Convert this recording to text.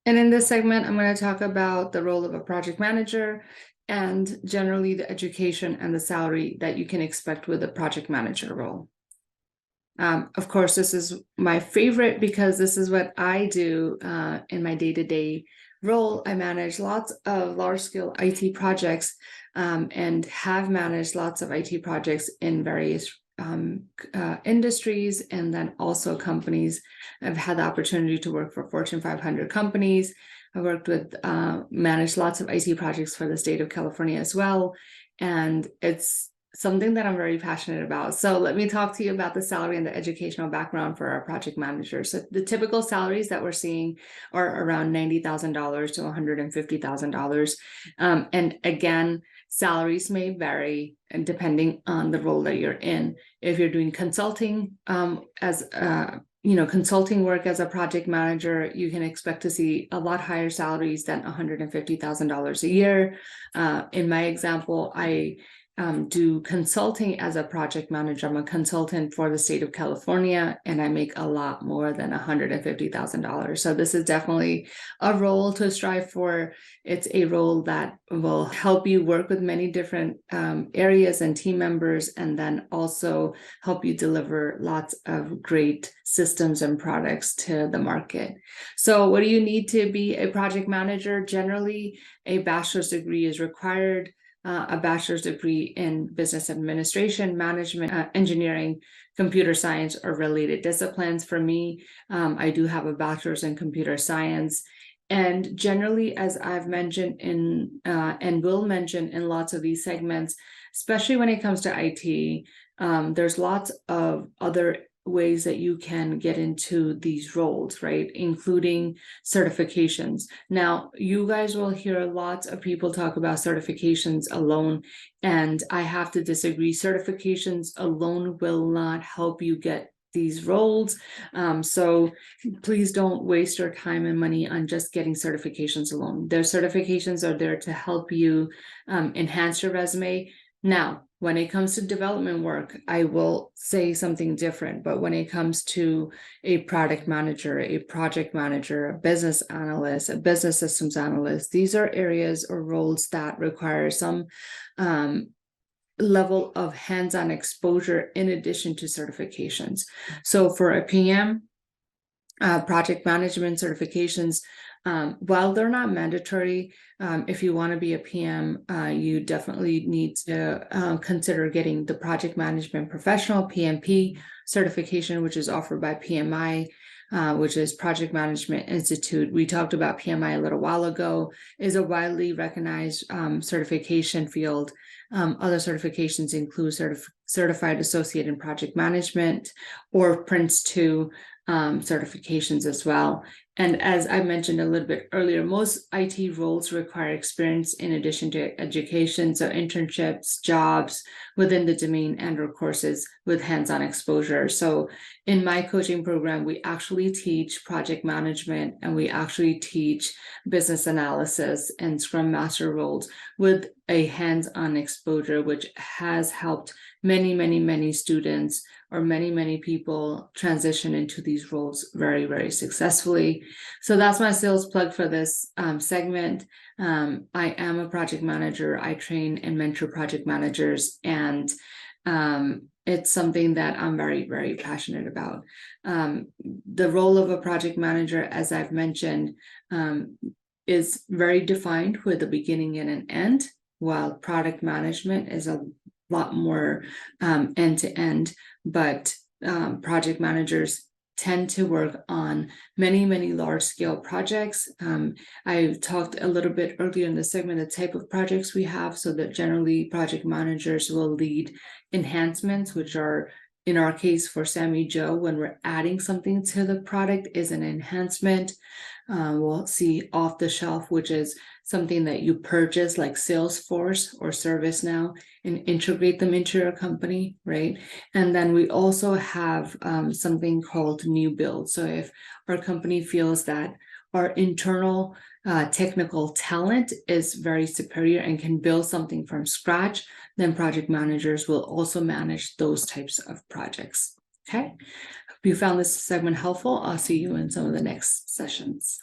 And in this segment, I'm going to talk about the role of a project manager and generally the education and the salary that you can expect with a project manager role. Of course, this is my favorite because this is what I do in my day-to-day role. I manage lots of large-scale IT projects and have managed lots of IT projects in various industries and then also companies. I've had the opportunity to work for Fortune 500 companies. I worked with, managed lots of IT projects for the state of California as well. And it's something that I'm very passionate about. So let me talk to you about the salary and the educational background for our project managers. So the typical salaries that we're seeing are around $90,000 to $150,000. And again, salaries may vary and depending on the role that you're in. If you're doing consulting consulting work as a project manager, you can expect to see a lot higher salaries than $150,000 a year. In my example, I do consulting as a project manager. I'm a consultant for the state of California, and I make a lot more than $150,000. So this is definitely a role to strive for. It's a role that will help you work with many different areas and team members, and then also help you deliver lots of great systems and products to the market. So what do you need to be a project manager? Generally, a bachelor's degree is required. A bachelor's degree in business administration, management, engineering, computer science, or related disciplines. For me, I do have a bachelor's in computer science. And generally, as I've mentioned and will mention in lots of these segments, especially when it comes to IT, there's lots of other ways that you can get into these roles, right? Including certifications. Now, you guys will hear lots of people talk about certifications alone, and I have to disagree. Certifications alone will not help you get these roles. So please don't waste your time and money on just getting certifications alone. Their certifications are there to help you enhance your resume. Now, when it comes to development work, I will say something different. But when it comes to a product manager, a project manager, a business analyst, a business systems analyst, these are areas or roles that require some level of hands-on exposure in addition to certifications. So for a PM, project management certifications, while they're not mandatory, if you want to be a PM, you definitely need to consider getting the project management professional PMP certification, which is offered by PMI, which is Project Management Institute. We talked about PMI a little while ago, is a widely recognized certification field. Other certifications include Certified Associate in Project Management or Prince 2 certifications as well. And as I mentioned a little bit earlier, most IT roles require experience in addition to education, so internships, jobs within the domain and/or courses with hands-on exposure. So in my coaching program, we actually teach project management and we actually teach business analysis and Scrum Master roles with a hands-on exposure, which has helped many students or many people transition into these roles very, very successfully. So that's my sales plug for this segment. I am a project manager. I train and mentor project managers, and it's something that I'm very, very passionate about. The role of a project manager, as I've mentioned, is very defined with a beginning and an end, while product management is a lot more end-to-end, but project managers tend to work on many large-scale projects. I talked a little bit earlier in the segment the type of projects we have, so that generally project managers will lead enhancements, which are, in our case for Sammy Joe, when we're adding something to the product, is an enhancement. We'll see off the shelf, which is something that you purchase like Salesforce or ServiceNow and integrate them into your company, right? And then we also have something called new build. So if our company feels that our internal technical talent is very superior and can build something from scratch, then project managers will also manage those types of projects. Okay. Hope you found this segment helpful. I'll see you in some of the next sessions.